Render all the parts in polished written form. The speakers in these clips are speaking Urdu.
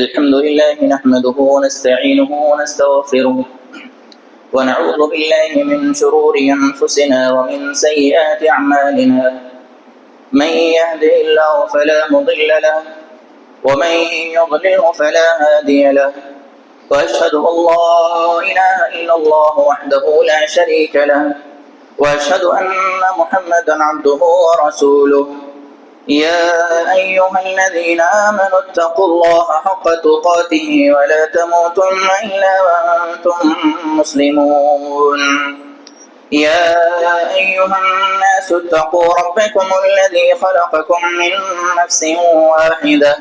الحمد لله نحمده ونستعينه ونستغفره ونعوذ بالله من شرور أنفسنا ومن سيئات أعمالنا من يهده الله فلا مضل له ومن يضلله فلا هادي له وأشهد أن لا إله إلا الله وحده لا شريك له وأشهد أن محمدا عبده ورسوله يا أيها الذين آمنوا اتقوا الله حق تقاته ولا تموتن إلا وأنتم مسلمون يا أيها الناس اتقوا ربكم الذي خلقكم من نفس واحدة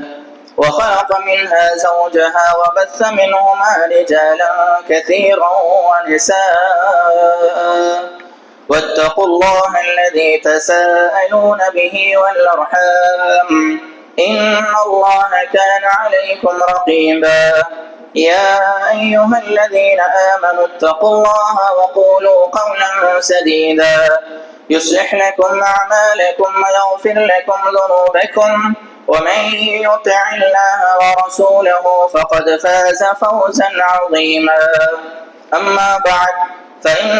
وخلق منها زوجها وبث منهما رجالا كثيرا ونساء واتقوا الله الذي تساءلون به والأرحام إن الله كان عليكم رقيبا يا أيها الذين آمنوا اتقوا الله وقولوا قولا سديدا يصلح لكم أعمالكم ويغفر لكم ذنوبكم ومن يطع الله ورسوله فقد فاز فوزا عظيما أما بعد فإن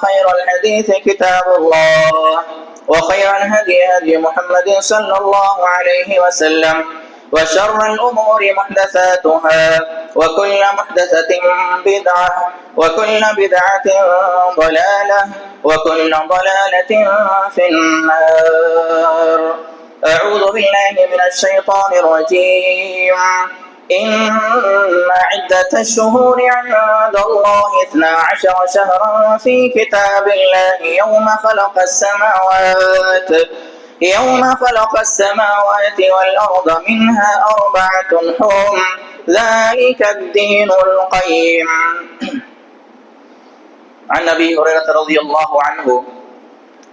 خير الحديث كتاب الله وخير الهدي هدي محمد صلى الله عليه وسلم وشر الأمور محدثاتها وكل محدثة بدعة وكل بدعة ضلالة وكل ضلالة في النار. أعوذ بالله من الشيطان الرجيم. إن عدة الشهور عند الله 12 شهرا في كتاب الله يوم خلق السماوات والأرض منها 4 حرم ذلك الدين القيم. عن أبي هريرة رضي الله عنه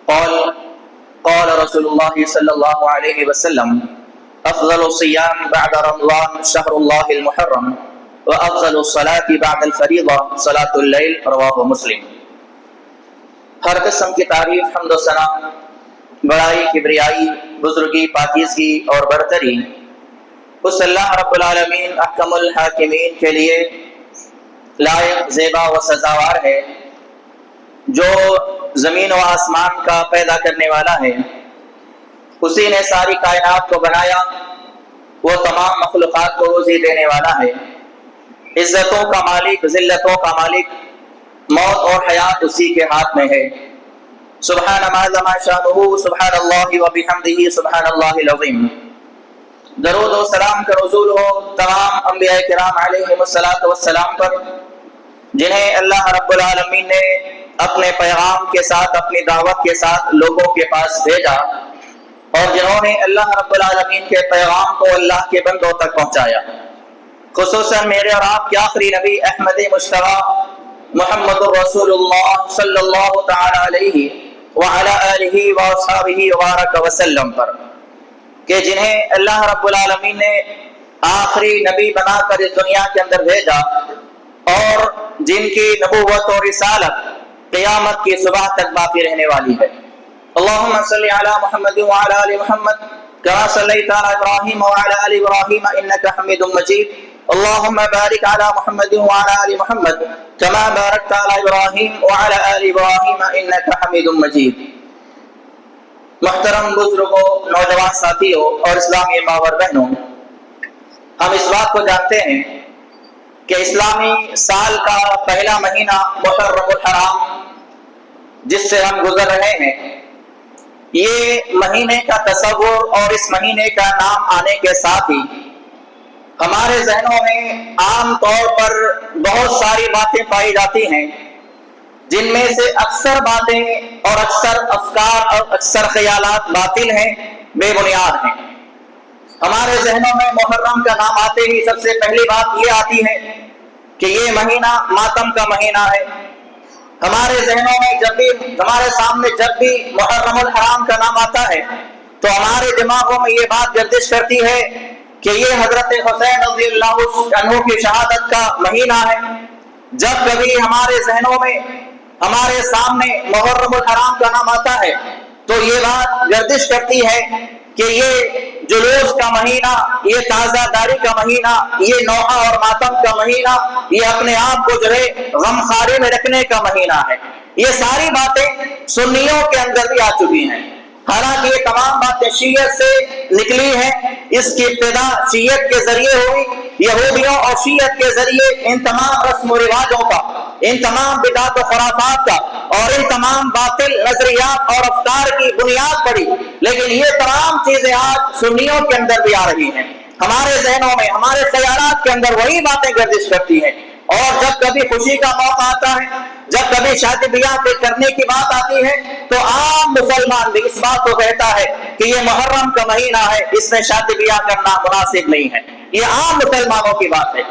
قال قال رسول الله صلى الله عليه وسلم أفضل الصيام بعد رمضان شهر الله المحرم وأفضل الصلاة بعد الفريضة صلاة الليل رواه مسلم. ہر قسم کی تعریف، حمد و ثنا، بڑائی، کبریائی، بزرگی، پاکیزگی اور برتری اس اللہ رب العالمین احکم الحاکمین کے لیے لائق، زیبا و سزاوار ہے جو زمین و آسمان کا پیدا کرنے والا ہے. اسی نے ساری کائنات کو بنایا، وہ تمام مخلوقات کو روزی دینے والا ہے. عزتوں کا مالک، ذلتوں کا مالک، موت اور حیات اسی کے ہاتھ میں ہے. سبحان ما شانہ، سبحان اللہ و بحمدہ، سبحان اللہ العظیم. درود و سلام کا نزول ہو تمام انبیاء کرام علیہم الصلاۃ والسلام پر، جنہیں اللہ رب العالمین نے اپنے پیغام کے ساتھ، اپنی دعوت کے ساتھ لوگوں کے پاس بھیجا، اور جنہوں نے اللہ رب العالمین کے پیغام کو اللہ کے بندوں تک پہنچایا. خصوصاً میرے اور آپ کے آخری نبی احمد مصطفیٰ محمد الرسول اللہ صلی اللہ تعالی علیہ وعلی آلہ واصحابہ وبارک وسلم پر، کہ جنہیں اللہ رب العالمین نے آخری نبی بنا کر اس دنیا کے اندر بھیجا، اور جن کی نبوت اور رسالت قیامت کی صبح تک باقی رہنے والی ہے. اللهم صل على محمد وعلى آل محمد كما صليت على إبراهيم وعلى آل إبراهيم إنك حميد مجيد. اللهم بارك على محمد وعلى آل محمد كما باركت على إبراهيم وعلى آل إبراهيم إنك حميد مجيد. محترم بزرگوں، نوجوان ساتھیوں اور اسلامی ماور بہنوں، ہم اس بات کو جانتے ہیں کہ اسلامی سال کا پہلا مہینہ محرم الحرام جس سے ہم گزر رہے ہیں، یہ مہینے کا تصور اور اس مہینے کا نام آنے کے ساتھ ہی ہمارے ذہنوں میں عام طور پر بہت ساری باتیں پائی جاتی ہیں، جن میں سے اکثر باتیں اور اکثر افکار اور اکثر خیالات باطل ہیں، بے بنیاد ہیں. ہمارے ذہنوں میں محرم کا نام آتے ہی سب سے پہلی بات یہ آتی ہے کہ یہ مہینہ ماتم کا مہینہ ہے. ہمارے ذہنوں میں ہمارے سامنے جب بھی محرم الحرام کا نام آتا ہے تو ہمارے دماغوں میں یہ بات گردش کرتی ہے کہ یہ حضرت حسین رضی اللہ عنہ کی شہادت کا مہینہ ہے. جب کبھی ہمارے ذہنوں میں، ہمارے سامنے محرم الحرام کا نام آتا ہے تو یہ بات گردش کرتی ہے کہ یہ جلوس کا مہینہ، یہ تازہ داری کا مہینہ، یہ نوحہ اور ماتم کا مہینہ، یہ اپنے آپ کو جو ہے غمخواری میں رکھنے کا مہینہ ہے، یہ ساری باتیں سنیوں کے اندر بھی آ چکی ہیں۔ حالانکہ یہ تمام باتیں شیعت سے نکلی ہیں، اس کی ابتدا شیعت کے ذریعے ہوئی، یہودیوں اور شیعت کے ذریعے ان تمام رسم و رواجوں کا، ان تمام بدعت و خرافات کا اور ان تمام باطل نظریات اور افکار کی بنیاد پڑی، لیکن یہ تمام چیزیں آج سنیوں کے اندر بھی آ رہی ہیں، ہمارے ذہنوں میں، ہمارے خیالات کے اندر وہی باتیں گردش کرتی ہیں۔ اور جب کبھی خوشی کا موقع آتا ہے، جب کبھی شادی بیاہ کرنے کی بات آتی ہے، تو عام مسلمان بھی اس بات کو کہتا ہے کہ یہ محرم کا مہینہ ہے، اس میں شادی بیاہ کرنا مناسب نہیں ہے، یہ عام مسلمانوں کی بات ہے۔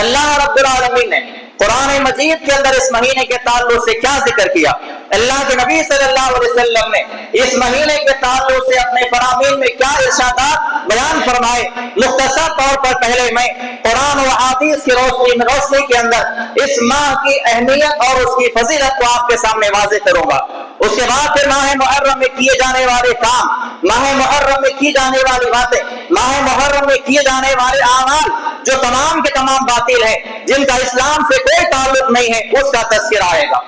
اللہ رب العالمین نے قرآن مجید کے اندر اس مہینے کے تعلق سے کیا ذکر کیا؟ اللہ کے نبی صلی اللہ علیہ وسلم نے اس مہینے کے تعلق سے اپنے فرامین میں کیا ارشادات بیان فرمائے؟ مختصر طور پر پہلے میں قرآن و حدیث کی روشنی کے اندر اس ماہ کی اہمیت اور اس کی فضیلت کو آپ کے سامنے واضح کروں گا۔ اس کے بعد پھر ماہ محرم میں کیے جانے والے کام، ماہ محرم میں کی جانے والی باتیں، ماہ محرم میں کیے جانے والے اعمال جو تمام کے تمام باطل ہیں، جن کا اسلام سے کوئی تعلق نہیں ہے، اس کا تذکرہ آئے گا۔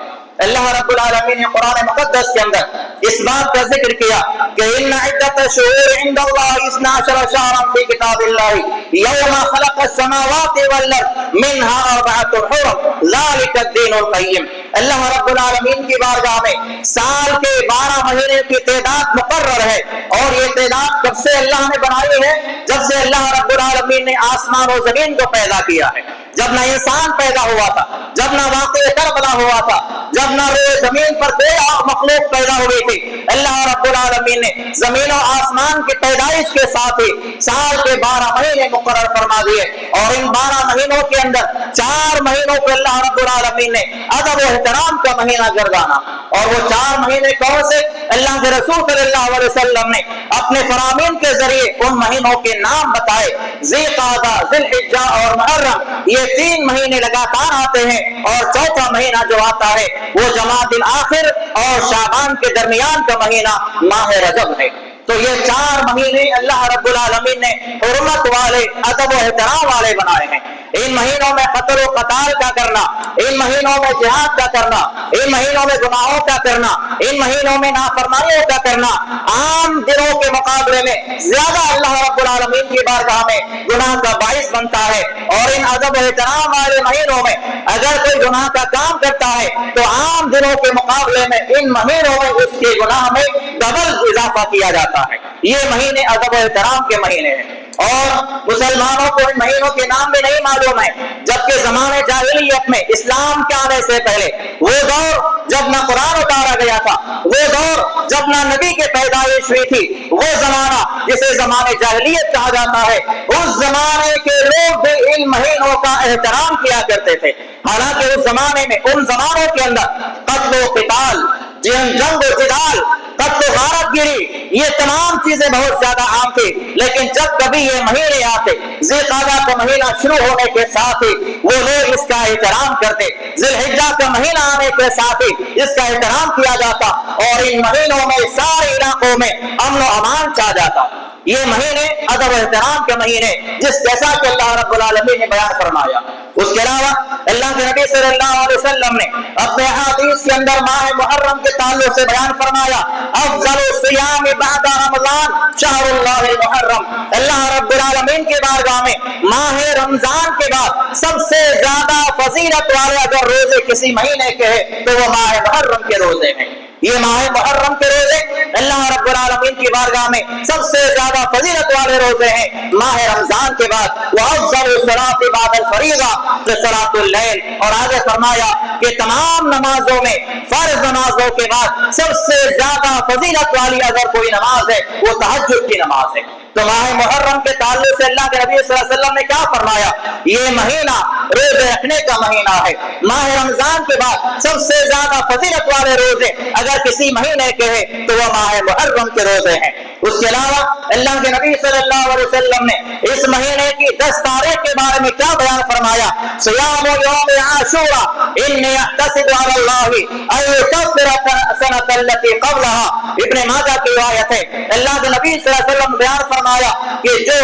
اللہ رب العالمین نے قرآن مقدس کے اندر اس بات کا ذکر کیا کہ ان عدت الشہور عند اللہ 12 شہرا فی کتاب اللہ یوم خلق السماوات والارض منها 4 حرم ذلک الدین القیم۔ اللہ رب العالمین کی بارگاہ میں سال کے 12 مہینے کی تعداد مقرر ہے، اور یہ تعداد کب سے اللہ نے بنائی ہے؟ جب سے اللہ رب العالمین نے آسمان و زمین کو پیدا کیا ہے، جب نہ انسان پیدا ہوا تھا، جب نہ واقع کربلا ہوا تھا، جب نہ روئے زمین پر کوئی مخلوق پیدا ہوئی تھی، اللہ رب العالمین نے زمین و آسمان کی پیدائش کے ساتھ ہی سال کے 12 مہینے مقرر فرما دیے، اور ان 12 مہینوں کے اندر 4 مہینوں کو اللہ رب العالمین نے ادب و احترام کا مہینہ گردانا۔ اور وہ 4 مہینے کون سے؟ اللہ کے رسول صلی اللہ علیہ وسلم نے اپنے فرامین کے ذریعے ان مہینوں کے نام بتائے، ذی قعدہ، ذی الحجہ اور محرم، یہ 3 مہینے لگاتار آتے ہیں، اور چوتھا مہینہ جو آتا ہے وہ جمادی الاخر اور شعبان کے درمیان کا مہینہ ماہ رجب ہے۔ تو یہ 4 مہینے اللہ رب العالمین نے حرمت والے، ادب و احترام والے بنائے ہیں۔ ان مہینوں میں قتل و قتال کا کرنا، ان مہینوں میں جہاد کا کرنا، ان مہینوں میں گناہوں کا کرنا، ان مہینوں میں نافرمانیوں کا کرنا عام دنوں کے مقابلے میں زیادہ اللہ رب العالمین کی بارگاہ میں گناہ کا باعث بنتا ہے۔ اور ان ادب و احترام والے مہینوں میں اگر کوئی گناہ کا کام کرتا ہے تو عام دنوں کے مقابلے میں ان مہینوں میں اس کے گناہ میں ڈبل اضافہ کیا جاتا ہے۔ یہ مہینے ادب و احترام کے مہینے ہیں، اور مسلمانوں کو ان مہینوں کے نام بھی نہیں معلوم ہے، جبکہ زمانے جاہلیت میں اسلام کے آنے سے پہلے وہ دور جب نہ قرآن اتارا گیا تھا، وہ دور جب نہ نبی کی پیدائش ہوئی تھی، وہ زمانہ جسے زمانے جاہلیت کہا جاتا ہے، اس زمانے کے لوگ بھی ان مہینوں کا احترام کیا کرتے تھے۔ حالانکہ اس زمانے میں، ان زمانوں کے اندر قتل و قتال، جنگ و جدال، قتل و غارت گیری، یہ تمام چیزیں بہت زیادہ عام تھی، لیکن جب کبھی یہ مہینے آتے، ذی قعدہ کا مہینہ شروع ہونے کے ساتھ ہی وہ لوگ اس کا احترام کرتے، ذی الحجہ کا مہینہ آنے کے ساتھ ہی اس کا احترام کیا جاتا، اور ان مہینوں میں سارے علاقوں میں امن و امان چھا جاتا۔ یہ مہینے ادب و احترام کے مہینے، جس جیسا کہ اللہ رب العالمین نے بیان فرمایا۔ اس کے علاوہ اللہ کے نبی صلی اللہ علیہ وسلم نے اپنے حدیث کے اندر ماہ محرم کے تعلق سے بیان فرمایا، افضل الصیام بعد رمضان شہر اللہ المحرم۔ اللہ رب العالمین کے بارگاہ میں ماہ رمضان کے بعد سب سے زیادہ فضیلت والے اگر روزے کسی مہینے کے ہیں تو وہ ماہ محرم کے روزے ہیں۔ یہ ماہ محرم کے روزے اللہ رب العالمین کی بارگاہ میں سب سے زیادہ فضیلت والے روزے ہیں ماہ رمضان کے بعد۔ وَأَفْضَلُ الصَّلَاةِ بَعْدَ الْفَرِيضَةِ صَلَاةُ اللَّيْلِ، اور آگے فرمایا کہ تمام نمازوں میں، فرض نمازوں کے بعد سب سے زیادہ فضیلت والی اگر کوئی نماز ہے وہ تہجد کی نماز ہے۔ تو ماہ محرم کے تعلق سے اللہ کے نبی صلی اللہ علیہ وسلم نے کیا فرمایا؟ یہ مہینہ روزے رکھنے کا مہینہ ہے۔ ماہ رمضان کے بعد سب سے زیادہ فضیلت والے روزے اگر کسی مہینے کے ہیں تو وہ ماہ محرم کے روزے ہیں۔ اس کے علاوہ اللہ کے نبی صلی اللہ علیہ وسلم نے اس مہینے کی 10 تاریخ کے بارے میں کیا بیان فرمایا؟ صیام یوم عاشورا انی احتسب علی اللہ ان یکفر السنۃ التي قبلها، ابن ماجہ کی روایت ہے۔ اللہ کے نبی صلی اللہ علیہ وسلم نے بیان فرمایا کہ جو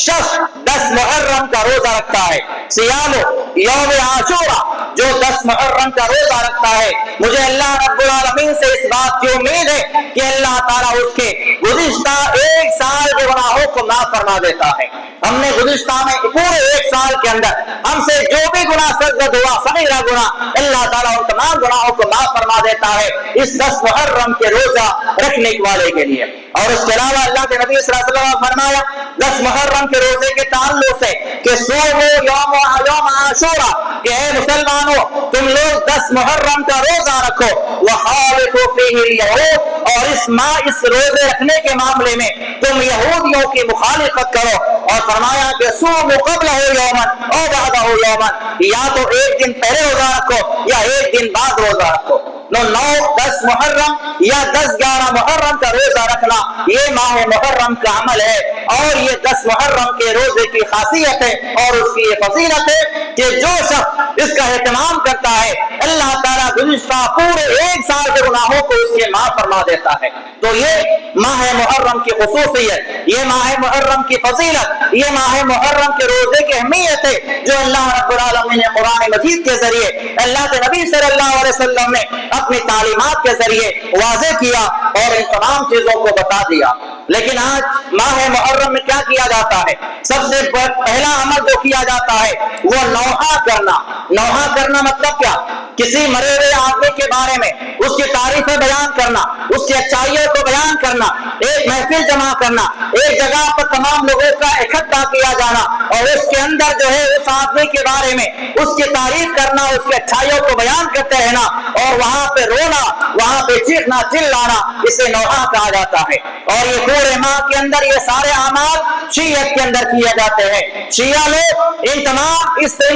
شخص 10 محرم کا روزہ رکھتا ہے، صیام یوم عاشورا، جو 10 محرم کا روزہ رکھتا ہے، مجھے اللہ رب العالمین سے اس بات کی امید ہے کہ اللہ تعالیٰ اس کے گزشتہ 1 سال کے گناہوں کو معاف فرما دیتا ہے۔ ہم نے گزشتہ میں پورے 1 سال کے اندر ہم سے جو بھی گناہ سرزد ہوا، صغیرہ گناہ، اللہ تعالیٰ ان تمام گناہوں کو معاف فرما دیتا ہے اس 10 محرم کے روزہ رکھنے والے کے لیے۔ اور اس کے علاوہ اللہ کے نبی صلی اللہ علیہ وسلم نے فرمایا 10 محرم کے روزے کے تعلق سے کہ صوموا یوم عاشورا، کہ اے مسلمانوں تم لوگ 10 محرم کا روزہ رکھو، وخالفوا فیہ الیہود، اور اس روزے رکھنے کے معاملے میں تم یہودیوں کی مخالفت کرو۔ اور فرمایا کہ صوموا قبلہ یوما او بعدہ یوما، یا تو 1 دن پہلے روزہ رکھو یا 1 دن بعد روزہ رکھو۔ 9-10 محرم یا 10-11 محرم کا روزہ رکھنا یہ ماہ محرم کا عمل ہے، اور یہ 10 محرم کے روزے کی خاصیت ہے اور اس کی یہ فضیلت ہے کہ جو شخص اس کا اہتمام کرتا ہے اللہ تعالیٰ گزشتہ پورے 1 سال کے گناہوں کو اس کے معاف فرما دیتا ہے۔ تو یہ ماہ محرم کی خصوصیت، یہ ماہ محرم کی فضیلت، یہ ماہ محرم کے روزے کی اہمیت ہے جو اللہ رب العالمین نے قرآن مجید کے ذریعے، اللہ کے نبی صلی اللہ علیہ وسلم نے اپنی تعلیمات کے ذریعے واضح کیا اور ان تمام چیزوں کو بتا دیا۔ لیکن آج ماہ محرم میں کیا کیا جاتا ہے؟ سب سے پہلا عمل جو کیا جاتا ہے وہ نوحہ کرنا۔ نوحہ کرنا مطلب کیا؟ کسی مرے ہوئے آدمی کے بارے میں اس کی تعریفیں بیان کرنا، اس کی اچھائیوں کو بیان کرنا، ایک محفل جمع کرنا، ایک جگہ پر تمام لوگوں کا اکٹھا کیا جانا اور اس کے اندر جو ہے اس آدمی کے بارے میں اس کی تعریف کرنا، اس کی اچھائیوں کو بیان کرتے رہنا اور وہاں پہ رونا، وہاں پہ چیخنا چلانا، اسے نوحہ کہا جاتا ہے۔ اور یہ پورے ماہ کے اندر یہ سارے اعمال شیعت کے اندر کیے جاتے ہیں۔ شیعہ لوگ ان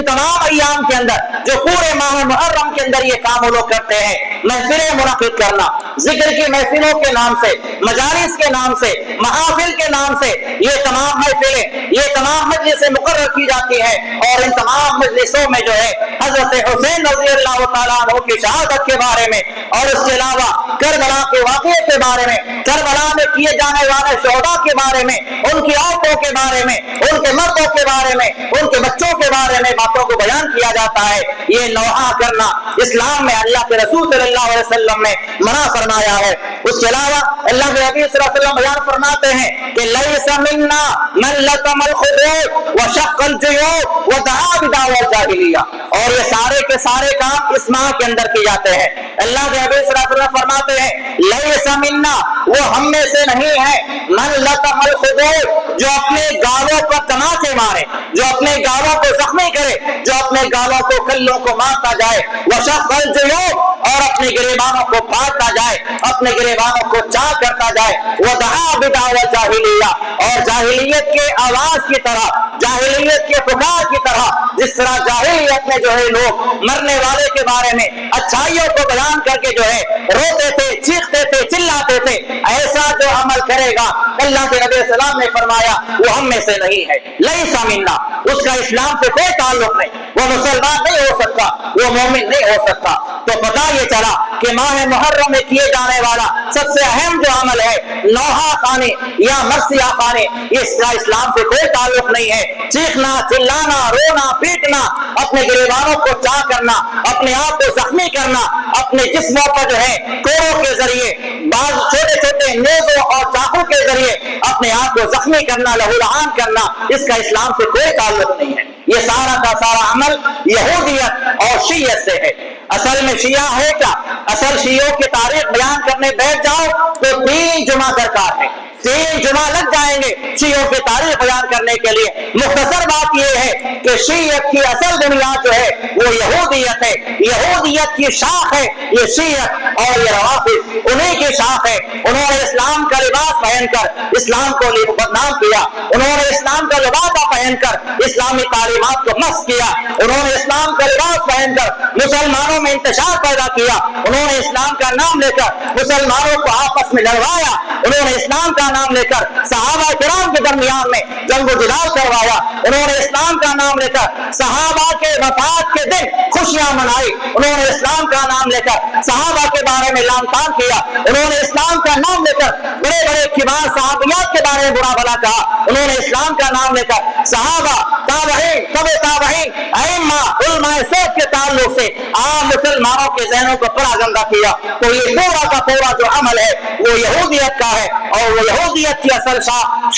تمام ایام کے اندر جو پورے ماہ محرم کے اندر یہ کام وہ لوگ کرتے ہیں، محفلیں منعقد کرنا، ذکر کی محفلوں کے نام سے، مجالس کے نام سے، محافل کے نام سے، یہ تمام محفلیں، یہ تمام مجلسیں مقرر کی جاتی ہیں۔ اور ان تمام مجلسوں میں جو ہے حضرت حسین رضی اللہ تعالیٰ عنہ کی شہادت کے بارے میں اور اس کے علاوہ کربلا کے واقعے کے بارے میں، کربلا میں کیے جانے والے شہداء کے بارے میں، ان کی عورتوں کے بارے میں، ان کے مردوں کے بارے میں، ان کے بچوں کے بارے میں باتوں کو بیان کیا جاتا ہے۔ یہ نوحہ کرنا اسلام میں اللہ کے رسول صلی اللہ علیہ وسلم نے منع فرمایا ہے۔ اس کے علاوہ اللہ کے نبی صلی اللہ علیہ وسلم بیان فرماتے ہیں کہ لیس منا من لطم الخدود وشق الجیوب ودعا بدعوى الجاہلیہ، اور یہ سارے کے سارے کام اس ماہ کے اندر کیے جاتے ہیں۔ اللہ کے نبی صلی اللہ علیہ وسلم فرماتے ہیں لیس منا، وہ ہم میں سے نہیں ہے، من لطم الخدود، جو اپنے گالوں پر تماچے مارے، جو اپنے گالوں کو زخمی کرے، جو اپنے گالوں کو کلوں کو مارتا جائے، وشق الجیوب، اور اپنے گریبانوں کو پھاڑتا جائے، اپنے گریبانوں کو چاک کرتا جائے، ودعا بدعوى الجاہلیہ، اور جاہلیت کے آواز کی طرح، جاہلیت کے پکار کی طرح، جس طرح جاہلیت میں جو ہے لوگ مرنے والے کے بارے میں اچھائیوں کو بیان کر کے جو ہے روتے تھے، چیختے تھے، چلاتے تھے، ایسا جو عمل کرے گا اللہ کے نبی صلی اللہ علیہ وسلم نے فرمایا وہ ہم میں سے نہیں ہے، لیس منا، اس کا اسلام سے کوئی تعلق نہیں، وہ مسلمان نہیں ہو سکتا، وہ مومن نہیں ہو سکتا۔ تو پتہ یہ چلا کہ ماہ محرم میں کیے جانے والا سب سے اہم جو عمل ہے نوحہ خانے یا مرثیہ خانے، اس کا اسلام سے کوئی تعلق نہیں ہے۔ چیخنا، چلانا، رونا، پیٹنا، اپنے گریبانوں کو چاک کرنا، اپنے آپ کو زخمی کرنا، اپنے جسموں پر جو ہے کوڑوں کے ذریعے، بعض چھوٹے چھوٹے نیزوں اور چاقو کے ذریعے اپنے آپ کو زخمی کرنا، لہولہان کرنا، اس کا اسلام سے کوئی تعلق نہیں ہے۔ یہ سارا کا سارا عمل یہودیت اور شیعت سے ہے۔ اصل میں شیعہ ہے کیا؟ اصل شیعوں کی تاریخ بیان کرنے بیٹھ جاؤ تو 3 جمعہ درکار ہے، 3 جمعہ لگ جائیں گے شیعوں کی تاریخ بیان کرنے کے لیے۔ مختصر بات یہ ہے کہ شیعت کی اصل بنیاد جو ہے وہ یہودیت ہے، یہودیت کی شاخ ہے یہ شیعت، اور یہ روافض انہیں کی شاخ ہے۔ انہوں نے اسلام کا لباس پہن کر اسلام کو بدنام کیا، انہوں نے اسلام کا لباس پہن کر اسلام اسلامی تعلیمات کو نصب کیا، انہوں نے اسلام کا لباس پہن کر مسلمانوں میں انتشار پیدا کیا، انہوں نے اسلام کا نام لے کر مسلمانوں کو آپس میں لڑوایا، انہوں نے اسلام کا نام لے کر صحابہ کرام کے درمیان میں جنگ و جدال کروایا، انہوں نے اسلام کا نام لے کر صحابہ کے وفات کے دن خوشیاں منائی، انہوں نے اسلام کا نام لے کر صحابہ کے بارے میں لعن طعن کیا، انہوں نے اسلام کا نام لے کر بڑے بڑے کبار صحابیات کے بارے میں برا بھلا کہا، انہوں نے اسلام کا نام لے کر صحابہ، تابعین، تبع تابعین، ائمہ، علماء سلف کے تعلق سے عام مسلمانوں کے ذہنوں کو بڑا گندا کیا۔ تو یہ پورا کا پورا جو عمل ہے وہ یہودیت کا ہے، اور وہ یہودیت کی اصل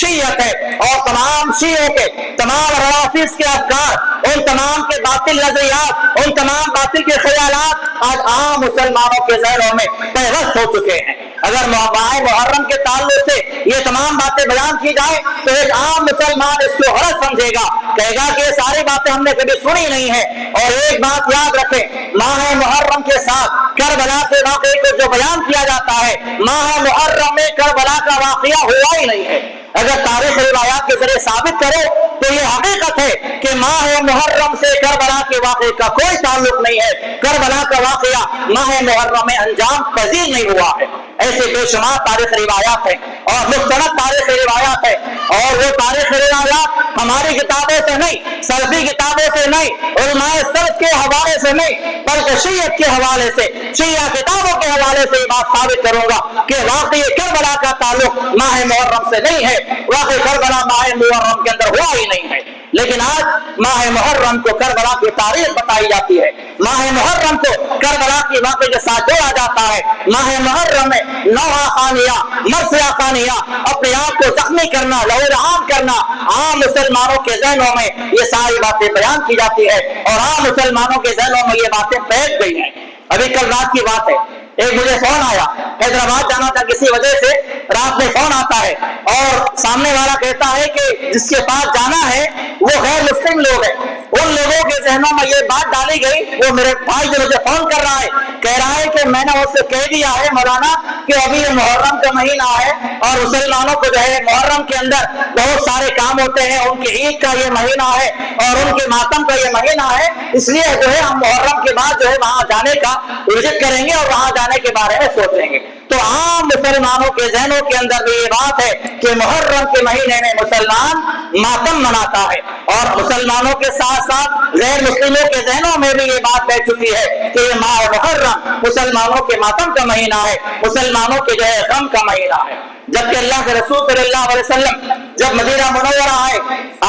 شیعت ہے، اور تمام شیعوں کے، تمام روافض کے افکار، ان تمام کے باطل نظریات، ان تمام باطل کے خیالات آج عام مسلمانوں کے ذہنوں میں پیوست ہو چکے ہیں۔ اگر ماہ محرم کے تعلق سے یہ تمام باتیں بیان کی جائیں تو ایک عام مسلمان اس کو غلط سمجھے گا، کہے گا کہ یہ ساری باتیں ہم نے کبھی سنی نہیں ہے۔ اور ایک بات یاد رکھیں، ماہ محرم کے ساتھ کربلا کے واقعے کو جو بیان کیا جاتا ہے، ماہ محرم میں کربلا کا واقعہ ہوا ہی نہیں ہے۔ اگر تاریخ روایات کے ذریعے ثابت کرو تو یہ حقیقت ہے کہ ماہ محرم سے کربلا کے واقعے کا کوئی تعلق نہیں ہے، کربلا کا واقعہ ماہ محرم میں انجام پذیر نہیں ہوا ہے۔ ایسے بے شمار تاریخ روایات ہیں اور مستند تاریخ روایات ہیں، اور وہ تاریخ روایات ہماری کتابوں سے نہیں، سلفی کتابوں سے نہیں، علماء سلف کے حوالے سے نہیں، بلکہ شیعت کے حوالے سے، شیعہ کتابوں کے حوالے سے یہ بات ثابت کروں گا کہ واقعی کربلا کا تعلق ماہ محرم سے نہیں ہے، واقعی کربلا ماہ محرم کے اندر ہوا ہی نہیں ہے۔ لیکن آج ماہ محرم کو کربلا کی تاریخ بتائی جاتی ہے، ماہ محرم کو کربلا کی واقعے کے ساتھ جوڑا جاتا ہے۔ ماہ محرم میں نوحہ خانیہ، مرثیہ خانیہ، اپنے آپ کو زخمی کرنا، لہو عام کرنا، عام مسلمانوں کے ذہنوں میں یہ ساری باتیں بیان کی جاتی ہے، اور عام مسلمانوں کے ذہنوں میں یہ باتیں بیٹھ گئی ہیں۔ ابھی کل رات کی بات ہے، ایک مجھے فون آیا، حیدرآباد جانا تھا کسی وجہ سے، رات میں فون آتا ہے اور سامنے والا کہتا ہے کہ جس کے پاس جانا ہے وہ غیر مسلم لوگ ہیں۔ ان لوگوں کے ذہنوں میں یہ بات ڈالی گئی، وہ میرے بھائی جو مجھے فون کر رہا ہے کہہ رہا ہے کہ میں نے اس سے کہہ دیا ہے مولانا کہ ابھی یہ محرم کا مہینہ ہے اور مسلمانوں کو جو ہے محرم کے اندر بہت سارے کام ہوتے ہیں، ان کی عید کا یہ مہینہ ہے اور ان کے ماتم کا یہ مہینہ ہے، اس لیے جو ہے ہم محرم کے بعد جو ہے وہاں جانے کا وزٹ کریں گے اور وہاں جانے کے بارے میں سوچیں گے۔ تو عام مسلمانوں کے ذہنوں کے اندر بھی یہ بات ہے کہ محرم کے مہینے میں مسلمان ماتم مناتا ہے، اور مسلمانوں کے ساتھ ساتھ غیر مسلموں کے ذہنوں میں بھی یہ بات بیٹھ چکی ہے کہ یہ ماہ محرم مسلمانوں کے ماتم کا مہینہ ہے، مسلمانوں کے جو ہے غم کا مہینہ ہے۔ جبکہ اللہ کے رسول صلی اللہ علیہ وسلم جب مدینہ منورہ آئے،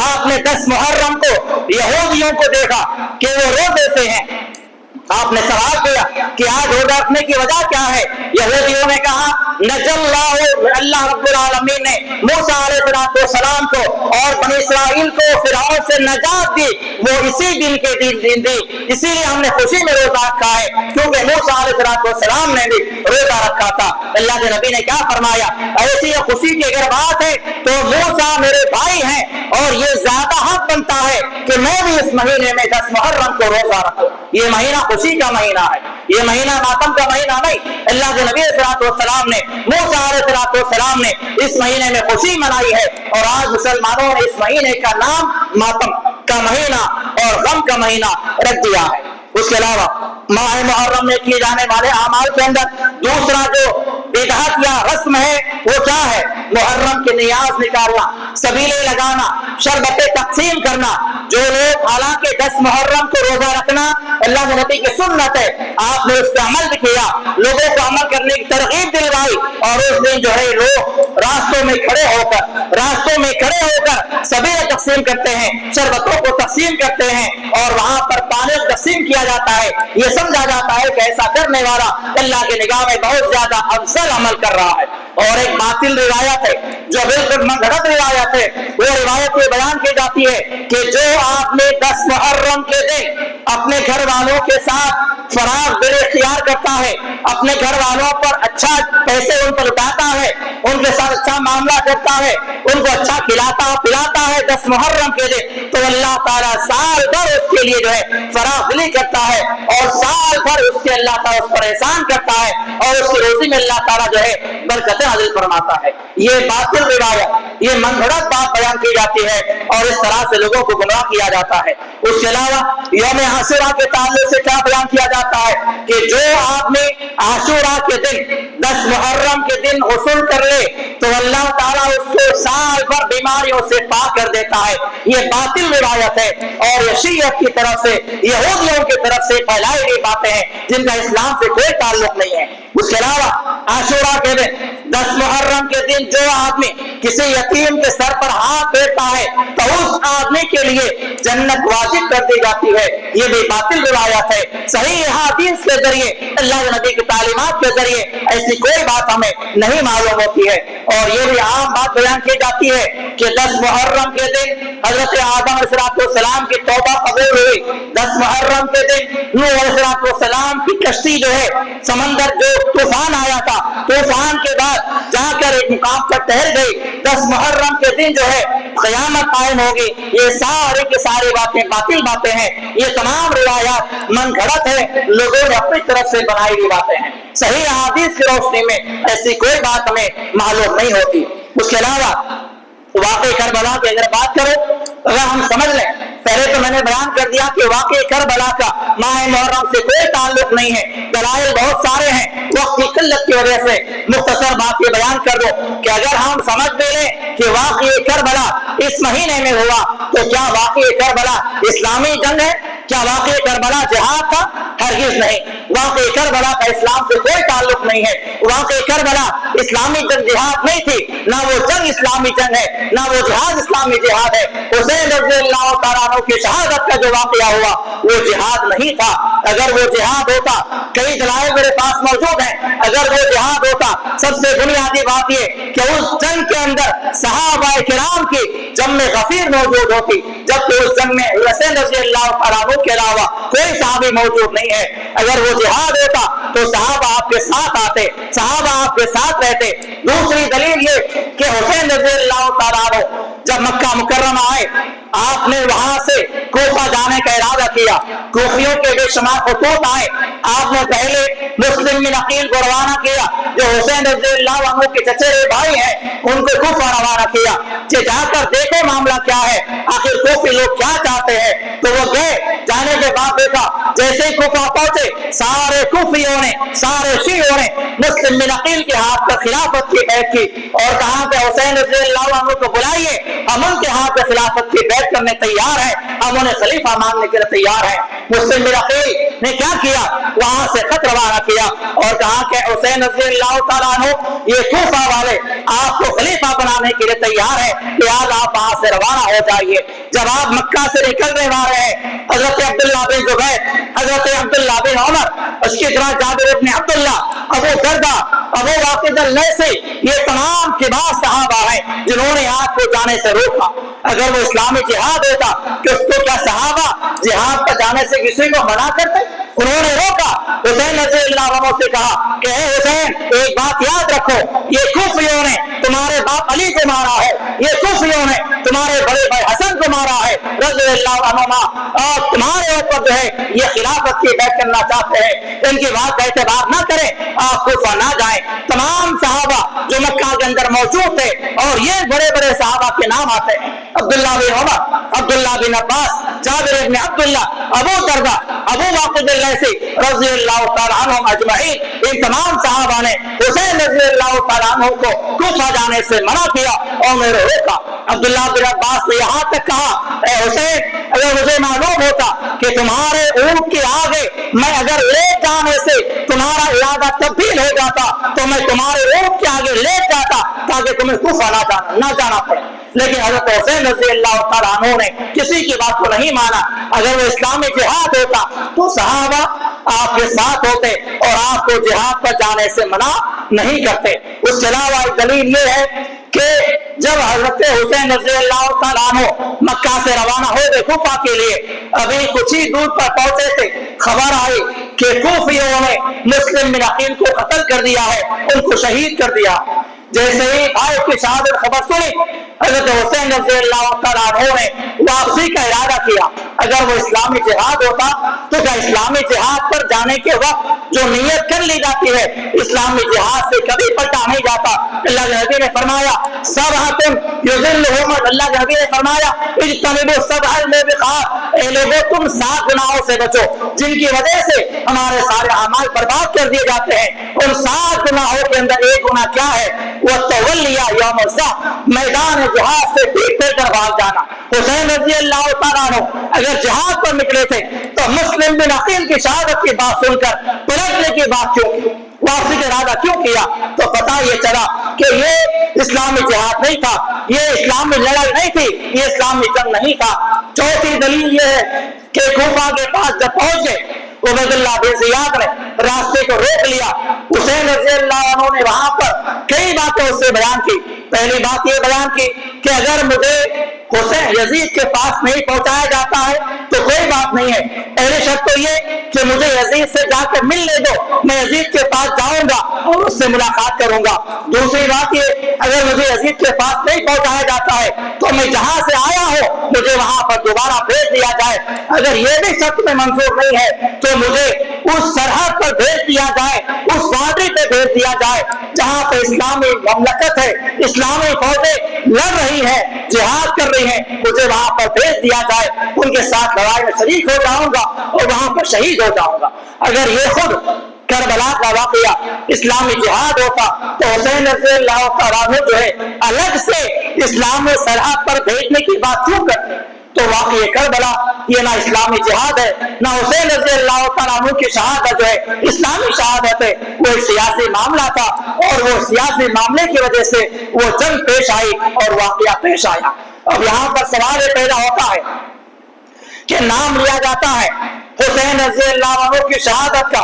آپ نے 10 محرم کو یہودیوں کو دیکھا کہ وہ روزے سے ہیں۔ آپ نے سوال کیا کہ آج روزہ رکھنے کی وجہ کیا ہے؟ یہودیوں نے کہا اللہ رب العالمین نے موسیٰ علیہ السلام کو اور بنی اسرائیل کو فرعون سے نجات دی، وہ اسی دن کے دن دی، اسی لیے ہم نے خوشی میں روزہ رکھا ہے، کیونکہ موسیٰ علیہ السلام نے بھی روزہ رکھا تھا۔ اللہ کے نبی نے کیا فرمایا؟ ایسی خوشی کی اگر بات ہے تو موسیٰ میرے بھائی ہیں، اور یہ زیادہ حق بنتا ہے کہ میں بھی اس مہینے میں 10 محرم کو روزہ رکھوں۔ یہ مہینہ خوشی کا مہینہ ہے، یہ مہینہ ماتم کا مہینہ نہیں۔ اللہ کے نبی صلی اللہ علیہ وسلم نے، موسیٰ علیہ السلام نے اس مہینے میں خوشی منائی ہے، اور آج مسلمانوں نے اس مہینے کا نام ماتم کا مہینہ اور غم کا مہینہ رکھ دیا ہے۔ اس کے علاوہ ماہ محرم میں کیے جانے والے اعمال کے اندر دوسرا جو بدعت یا رسم ہے وہ کیا ہے؟ محرم کے نیاز نکالنا، سبیلے لگانا، شربتیں تقسیم کرنا۔ جو لوگ حالانکہ 10 محرم کو روزہ رکھنا اللہ کے نبی کی سنت ہے، آپ نے اس پہ عمل بھی کیا، لوگوں کو عمل کرنے کی ترغیب دلوائی، اور اس دن جو ہے لوگ راستوں میں کھڑے ہو کر سبیلے تقسیم کرتے ہیں، شربتوں کو تقسیم کرتے ہیں، اور وہاں پر پانی تقسیم کیا جاتا ہے۔ یہ سمجھا جاتا ہے کہ ایسا کرنے والا اللہ کے نگاہ میں بہت زیادہ افضل عمل کر رہا ہے۔ اور ایک باطل روایت ہے جو بالکل غلط روایت ہے، وہ روایت یہ بیان کی جاتی ہے کہ جو آپ نے 10 محرم کے دن اپنے گھر والوں کے ساتھ فراغ دل اختیار کرتا ہے، اپنے گھر والوں پر اچھا پیسے ان پر لٹاتا ہے، ان کے ساتھ اچھا معاملہ کرتا ہے، ان کو اچھا کھلاتا پلاتا ہے 10 محرم کے دن، تو اللہ تعالیٰ سال بھر اس کے لیے جو ہے فراغ دلی کرتا ہے، اور سال بھر اس کے اللہ تعالیٰ اس پر احسان کرتا ہے، اور اس کی روزی میں اللہ تعالیٰ جو ہے برکتیں نازل فرماتا ہے۔ یہ باطل روایت، یہ من گھڑت بات بیان کی جاتی ہے، اور اس طرح سے لوگوں کو گمراہ کیا جاتا ہے۔ اس کے علاوہ یوم عاشورہ کے تعلق سے کیا بیان کیا جاتا ہے کہ جو آدمی عاشورہ کے دن 10 محرم کے دن غسل کر لے تو اللہ تعالیٰ اس کو سال بھر بیماریوں سے پاک کر دیتا ہے۔ یہ باطل روایت ہے، اور یہ شیعت کی طرف سے، یہودیوں کی طرف سے پھیلائی گئی باتیں ہیں جن کا اسلام سے کوئی تعلق نہیں ہے۔ اس کے علاوہ عاشورہ کے دن 10 محرم کے دن جو آدمی کسی یتیم کے سر پر ہاتھ پھیرتا ہے تو اس آدمی کے لیے جنت واجب کر دی جاتی ہے۔ یہ بھی باطل روایت ہے۔ صحیح حدیث کے ذریعے، اللہ کے نبی کی تعلیمات کے ذریعے ایسی کوئی بات ہمیں نہیں معلوم ہوتی ہے۔ اور یہ بھی عام بات بیان کی جاتی ہے کہ 10 محرم کے دن حضرت آدم علیہ السلام کی توبہ قبول ہوئی، 10 محرم کے دن نوح علیہ السلام کی کشتی جو ہے سمندر جو طوفان آیا تھا، طوفان کے بعد جا کر ایک مقام پر ٹھہر گئی، 10 محرم کے دن جو ہے قیامت قائم ہوگی۔ یہ سارے کی ساری باتیں باطل باتیں ہیں، یہ تمام روایات من گھڑت ہے، لوگوں نے اپنی طرف سے بنائی ہوئی باتیں ہیں۔ صحیح حدیث کی روشنی میں ایسی کوئی بات ہمیں معلوم نہیں ہوتی۔ اس کے علاوہ واقعہ کربلا کی اگر بات کرو، اگر ہم سمجھ لیں، پہلے تو میں نے بیان کر دیا کہ واقعہ کربلا کا ماہ محرم سے کوئی تعلق نہیں ہے، دلائل بہت سارے ہیں، وقت کی قلت کی وجہ سے مختصر بات یہ بیان کر دو کہ اگر ہم سمجھ بھی لیں کہ واقعہ کربلا اس مہینے میں ہوا تو کیا واقعہ کربلا اسلامی جنگ ہے؟ کیا واقعہ کربلا جہاد تھا؟ ہرگز نہیں۔ واقعہ کربلا کا اسلام سے کوئی تعلق نہیں ہے۔ واقعہ کربلا اسلامی جنگ جہاد نہیں تھی، نہ وہ جنگ اسلامی جنگ ہے، نہ وہ جہاد اسلامی جہاد ہے۔ حسین رضی اللہ تعالیٰ عنہ کی شہادت کا جو واقعہ ہوا وہ جہاد نہیں تھا۔ اگر وہ جہاد ہوتا، کئی دلائل میرے پاس موجود ہیں، اگر وہ جہاد ہوتا، سب سے بنیادی بات یہ کہ اس جنگ کے اندر صحابہ کرام کی جم میں غفیر موجود ہوتی، جبکہ اس جنگ میں حسین رضی اللہ تعالیٰ عنہ کے علاوہ کوئی صحابی موجود نہیں ہے۔ اگر وہ جہاد ہوتا تو صحابہ آپ کے ساتھ آتے، صحابہ آپ کے ساتھ رہتے۔ دوسری دلیل یہ کہ حسین رضی اللہ تعالیٰ عنہ جب مکہ مکرمہ آئے، آپ نے وہاں سے کوفہ جانے کا ارادہ کیا، کوفیوں کے بے شمار خطوط آئے، آپ نے پہلے مسلم بن عقیل کو روانہ کیا جو حسین رضی اللہ عنہ کے چچیرے بھائی ہیں، ان کو کوفہ روانہ کیا کہ جا کر دیکھو معاملہ کیا ہے، آخر کوفی لوگ کیا چاہتے ہیں۔ تو وہ گئے، جانے کے بعد دیکھا جیسے ہی کوفہ پہنچے سارے کوفیوں نے، سارے شیعوں نے مسلم بن عقیل کے ہاتھ پر خلافت کی بیعت کی اور کہا کہ حسین رضی اللہ عنہ کو بلائیے، ہم ان کے ہاتھ پہ خلافت کی بیعت کرنے تیار ہیں، ہم انہیں خلیفہ ماننے کے لیے تیار ہیں۔ مسلم بن عقیل نے کیا کیا؟ وہاں سے خط روانہ کیا اور کہا کہ حسین رضی اللہ تعالیٰ عنہ یہ کوفہ والے آپ کو خلیفہ بنانے کے لیے تیار ہیں، لہٰذا آپ وہاں سے روانہ ہو جائیے۔ جب آپ مکہ سے نکلنے والے ہیں، حضرت عبداللہ بن زبیر، حضرت عبداللہ بن عمر، اس کی طرح جابر بن عبداللہ، ابو دردہ، ابو واقد اللیثی، یہ تمام کبار صحابہ ہیں جنہوں نے آپ کو جانے سے روکا۔ اگر وہ اسلامی جہاد ہوتا کہ اس کو کیا صحابہ جہاد پر جانے سے کسی کو منع کرتے؟ انہوں نے روکا۔ حسین رضی اللہ عنہ سے کہا کہ اے حسین ایک بات یاد رکھو، یہ کوفیوں نے تمہارے باپ علی کو مارا ہے، یہ کوفیوں نے تمہارے بڑے بھائی حسن کو مارا ہے رضی اللہ عنہما، اور تمہارے اوپر جو ہے یہ خلافت کی بیعت کرنا چاہتے ہیں، ان کی بات کا اعتبار نہ کریں، آپ کوفہ نہ جائیں۔ تمام صحابہ جو مکہ کے اندر موجود تھے، اور یہ بڑے بڑے صحابہ کے نام آتے ہیں، عبداللہ بن عمر، عبداللہ بن عباس، جابر بن عبداللہ، ابو دردہ، ابو واقد اللیثی رضی اللہ تعالیٰ عنہم اجمعین، ان تمام صحابہ نے حسین رضی اللہ تعالیٰ عنہ کو کوفہ جانے سے منع کیا اور میرے روکا۔ عبداللہ بن عباس نے یہاں تک کہا اے حسین اگر مجھے معلوم ہوتا کہ تمہارے اونٹ کے آگے میں اگر لیٹ جانے سے تمہارا ارادہ تبدیل ہو جاتا تو میں تمہارے اونٹ کے آگے لیٹ جاتا تاکہ تمہیں کوفہ نہ جانا پڑے، لیکن حضرت حسین رضی اللہ تعالیٰ عنہ نے کسی کی بات کو نہیں مانا۔ اگر وہ اسلامی جہاد ہوتا تو صحابہ آپ کے ساتھ ہوتے اور آپ کو جہاد پر جانے سے منع نہیں کرتے۔ اس کے علاوہ ایک دلیل یہ ہے کہ جب حضرت حسین رضی اللہ تعالیٰ عنہ مکہ سے روانہ ہو گئے کوفہ کے لیے، ابھی کچھ ہی دور پر پہنچے تھے، خبر آئی کہ کوفیوں نے مسلم بن عقیل کو قتل کر دیا ہے، ان کو شہید کر دیا۔ جیسے ہی بھائی کی شہادت خبر سنی، حضرت حسین رضی اللہ تعالیٰ عنہ نے واپسی کا ارادہ کیا۔ اگر وہ اسلامی جہاد ہوتا تو کیا اسلامی جہاد پر جانے کے وقت جو نیت کر لی جاتی ہے اسلامی جہاد سے کبھی پلٹا نہیں جاتا۔ اللہ کے نبی نے فرمایا سبعۃ یظلھم، اللہ کے نبی نے فرمایا اجتنبوا سبع الموبقات، اے لوگوں تم 7 گناہوں سے بچو جن کی وجہ سے ہمارے سارے اعمال برباد کر دیے جاتے ہیں۔ ان 7 گناہوں کے اندر ایک گناہ کیا ہے؟ وہ تولیہ یوم الزحف، میدان جہاد سے پیٹ پھیر کر بھاگ جانا۔ حسین رضی اللہ تعالیٰ عنہ اگر جہاد پر نکلے تھے تو مسلم بن عقیل کی شہادت کی بات سن کر پلٹنے کی بات کیوں کی، واپسی کا ارادہ کیوں کیا؟ تو پتہ یہ چلا کہ یہ اسلامی جہاد نہیں تھا، یہ اسلامی لڑائی نہیں تھی، یہ اسلامی جنگ نہیں تھا۔ چوتھی دلیل یہ ہے کہ کوفہ کے پاس جب پہنچ گئے، عبید اللہ بن زیاد نے راستے کو روک لیا۔ حسین رضی اللہ عنہ نے وہاں پر کئی باتیں اس سے بیان کی۔ پہلی بات یہ بیان کی کہ اگر مجھے حسین یزید کے پاس نہیں پہنچایا جاتا ہے تو کوئی بات نہیں ہے، پہلی شرط تو یہ کہ مجھے یزید سے جا کے مل لے دو، میں یزید کے پاس جاؤں گا اور اس سے ملاقات کروں گا۔ دوسری بات یہ اگر مجھے یزید کے پاس نہیں پہنچایا جاتا ہے تو میں جہاں سے آیا ہوں مجھے وہاں پر دوبارہ بھیج دیا جائے۔ اگر یہ بھی شرط میں منظور نہیں ہے تو مجھے اس سرحد پر بھیج دیا جائے، اس باڈری پہ بھیج دیا جائے جہاں پہ اسلامی مملکت ہے، اسلامی فوجیں لڑ رہی ہیں، جہاد کر رہی ہیں، مجھے وہاں پر بھیج دیا جائے، ان کے ساتھ لڑائی میں شریک ہو جاؤں گا اور وہاں پر شہید ہو جاؤں گا۔ اگر یہ خود کربلا کا واقعہ اسلامی جہاد ہوتا تو حسین رضی اللہ تعالیٰ عنہ جو ہے الگ سے اسلامی سرحد پر بھیجنے کی بات کیوں کرتے؟ تو واقعی کربلا یہ نہ اسلامی جہاد ہے، نہ حسین رضی اللہ تعالیٰ عنہ کی شہادت جو ہے اسلامی شہادت ہے، وہ ایک سیاسی معاملہ تھا اور وہ سیاسی معاملے کی وجہ سے وہ جنگ پیش آئی اور واقعہ پیش آیا۔ اب یہاں پر سوال یہ پیدا ہوتا ہے کہ نام لیا جاتا ہے حسین رضی اللہ عنہ کی شہادت کا،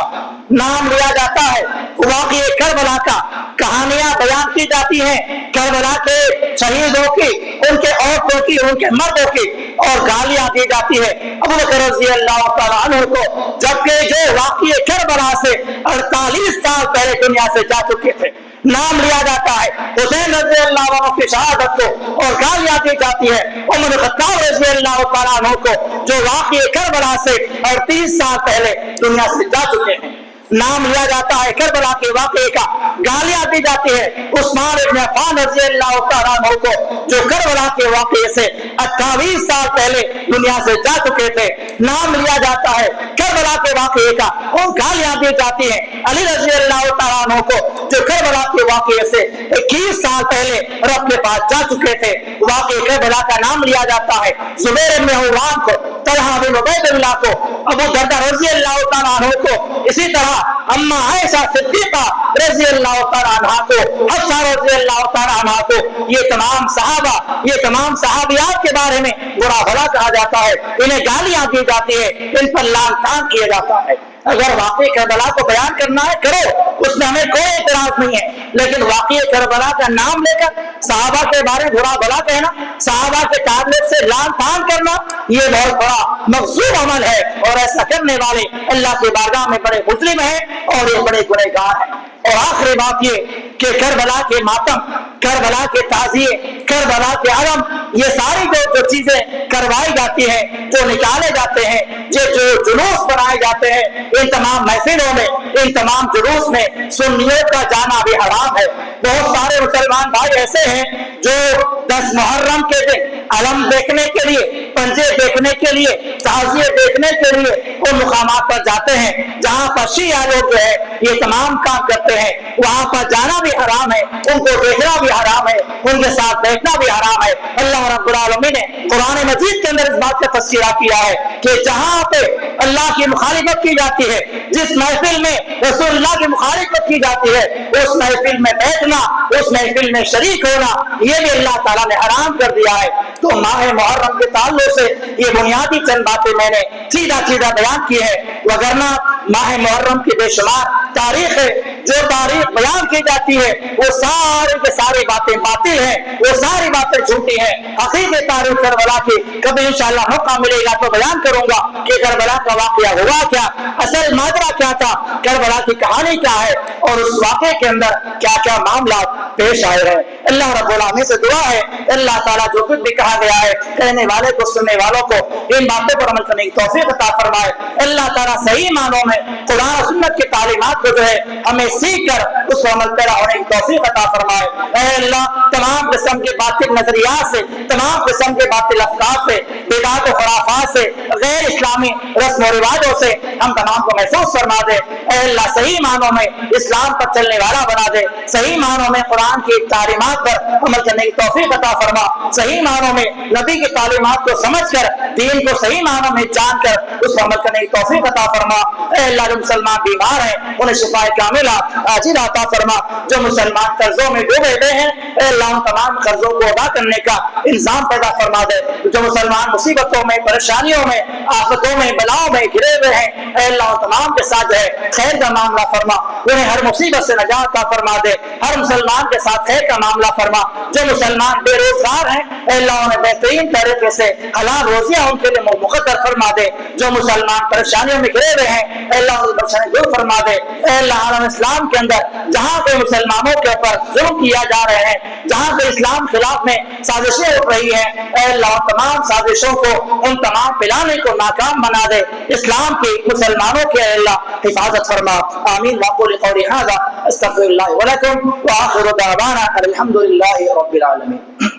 نام لیا جاتا ہے واقعی کربلا کا، کہانیاں بیان کی جاتی ہیں کربلا کے شہیدوں کی، ان کے عورتوں کی، ان کے مردوں کی، اور گالیاں دی جاتی ہے ابوبکر رضی اللہ تعالیٰ عنہ کو، جبکہ جو واقعی کربلا سے 48 سال پہلے دنیا سے جا چکے تھے۔ نام لیا جاتا ہے حسین رضی اللہ عنہ کی شہادت کو اور گالیاں دی جاتی ہے عمر خطاب رضی اللہ تعالیٰ عنہ کو جو واقعی کربلا سے 38 سال پہلے دنیا سے جا چکے ہیں۔ نام لیا جاتا ہے کربلا کے واقعے کا، گالیاں دی جاتی ہے عثمان بن عفان رضی اللہ تعالیٰ عنہ کو جو کربلا کے واقعے سے 28 سال پہلے دنیا سے جا چکے تھے۔ نام لیا جاتا ہے کربلا کے واقعے کا اور گالیاں دی جاتی ہیں علی رضی اللہ تعالیٰ عنہ کو جو کربلا کے واقعے سے 21 سال پہلے رب کے پاس جا چکے تھے۔ واقعے کربلا کا نام لیا جاتا ہے زبیر بن عوام کو، طلحہ بن عبید اللہ کو، ابو دردہ رضی اللہ تعالیٰ عنہ کو، اسی طرح اما عائشہ صدیقہ رضی اللہ تعالیٰ عنہ کو، حفصہ رضی اللہ تعالیٰ عنہ کو، یہ تمام صحابہ، یہ تمام صحابیات کے بارے میں برا بھلا کہا جاتا ہے، انہیں گالیاں دی جاتی ہے، ان پر لعن طعن کیا جاتا ہے۔ اگر واقعی کربلا کو بیان کرنا ہے کرو، اس میں ہمیں کوئی اعتراض نہیں ہے، لیکن واقعی کربلا کا نام لے کر صحابہ کے بارے میں برا بھلا کہنا، صحابہ کے تعلق سے لعن طعن کرنا، یہ بہت بڑا مغضوب عمل ہے، اور ایسا کرنے والے اللہ کی بارگاہ میں بڑے مجرم ہیں اور یہ بڑے گنہگار ہیں۔ اور آخری بات یہ کہ کربلا کے ماتم، کربلا کے تعزیے، کربلا کے علم، یہ ساری جو چیزیں کروائی جاتی ہیں، جو نکالے جاتے ہیں، جو جلوس بنائے جاتے ہیں، ان تمام محفلوں میں، ان تمام جلوس میں سنیوں کا جانا بھی حرام ہے۔ بہت سارے مسلمان بھائی ایسے ہیں جو 10 محرم کے دن علم دیکھنے کے لیے، پنجے دیکھنے کے لیے، تعزیے دیکھنے کے لیے ان مقامات پر جاتے ہیں جہاں پر شیعہ لوگ جو ہے یہ تمام کام کرتے ہیں، وہاں پر جانا بھی حرام ہے، ان کو دیکھنا بھی حرام ہے، ان کے ساتھ بیٹھنا بھی حرام ہے۔ اللہ رب العالمین نے قرآن مجید کے اندر اس بات کا تذکرہ کیا ہے کہ جہاں پہ اللہ کی مخالفت کی جاتی ہے، جس محفل میں رسول اللہ کی مخالفت کی جاتی ہے، اس محفل میں بیٹھنا، اس محفل میں شریک ہونا، یہ بھی اللہ تعالیٰ نے حرام کر دیا ہے۔ تو ماہ محرم کے تعلق سے یہ بنیادی چند باتیں میں نے سیدھا بیان کی ہے، وگرنہ ماہ محرم کی بے شمار تاریخ ہے جو تاریخ بیان کی جاتی ہے وہ سارے کے ساری باتیں باطل ہیں، وہ ساری باتیں جھوٹی ہیں۔ حقیقی تاریخ کربلا کی کبھی انشاءاللہ موقع ملے گا تو بیان کروں گا کہ کربلا کا واقعہ ہوا کیا، اصل ماجرا کیا تھا، کربلا کی کہانی کیا ہے، اور اس واقعے کے اندر کیا کیا معاملات پیش آئے ہیں۔ اللہ رب العالمین سے دعا ہے اللہ تعالیٰ جو کچھ بھی کہا گیا ہے کہنے والے کو سننے والوں کو ان باتوں پر عمل کرنے کی توفیق عطا فرمائے۔ اللہ تعالیٰ صحیح معنوں میں قرآن و سنت کی تعلیمات کو جو ہے ہمیں سیکھ کر اس پر عمل پیرا ہونے کی توفیق عطا فرمائے۔ اے اللہ تمام قسم کے باطل نظریات سے، تمام قسم کے باطل افکار سے، بدعات و خرافات سے، غیر اسلامی رسم و رواجوں سے ہم تمام کو محفوظ فرما دے۔ اے اللہ صحیح معنوں میں اسلام پر چلنے والا بنا دے، صحیح معنوں میں قرآن کی تعلیمات پر عمل کرنے کی توفیق عطا فرما، صحیح معنوں میں نبی کی تعلیمات کو سمجھ کر دین کو صحیح معنوں میں جان کر اس پر عمل کرنے کی توفیق عطا فرما۔ اے اللہ جو مسلمان بیمار ہیں انہیں شفاء کاملہ عاجلہ عطا فرما، جو مسلمان قرضوں میں ڈوبے ہوئے ہیں اے اللہ ان تمام قرضوں کو ادا کرنے کا الزام پیدا فرما دے، جو مسلمان مصیبتوں میں، پریشانیوں میں، آفتوں میں، بلاؤں میں گھرے ہوئے ہیں اے اللہ ان تمام کے ساتھ جو ہے خیر کا معاملہ فرما، انہیں ہر مصیبت سے نجات عطا فرما دے، ہر مسلمان کے ساتھ خیر کا معاملہ فرما۔ جو مسلمان بے روزگار ہیں اے اللہ انہیں بہترین طریقے سے حلال روزیاں ان کے لیے مقدر فرما دے، جو مسلمان پریشانیوں میں گھرے ہوئے ہیں اے اللہ ان پریشانی دور فرما دے۔ اے اللہ عالم اسلام کے اندر جہاں پہ مسلمانوں کے اوپر ظلم کیا جا رہے ہیں، جہاں پہ اسلام خلاف میں سازشیں اٹھ رہی ہیں اے اللہ تمام سازشوں کو، ان تمام پلانے کو ناکام بنا دے، اسلام کی مسلمانوں کے اے اللہ حفاظت فرما۔ آمین واقول قولی ھذا استغفر اللہ ولکم وآخر دعوانا الحمد للہ رب العالمین۔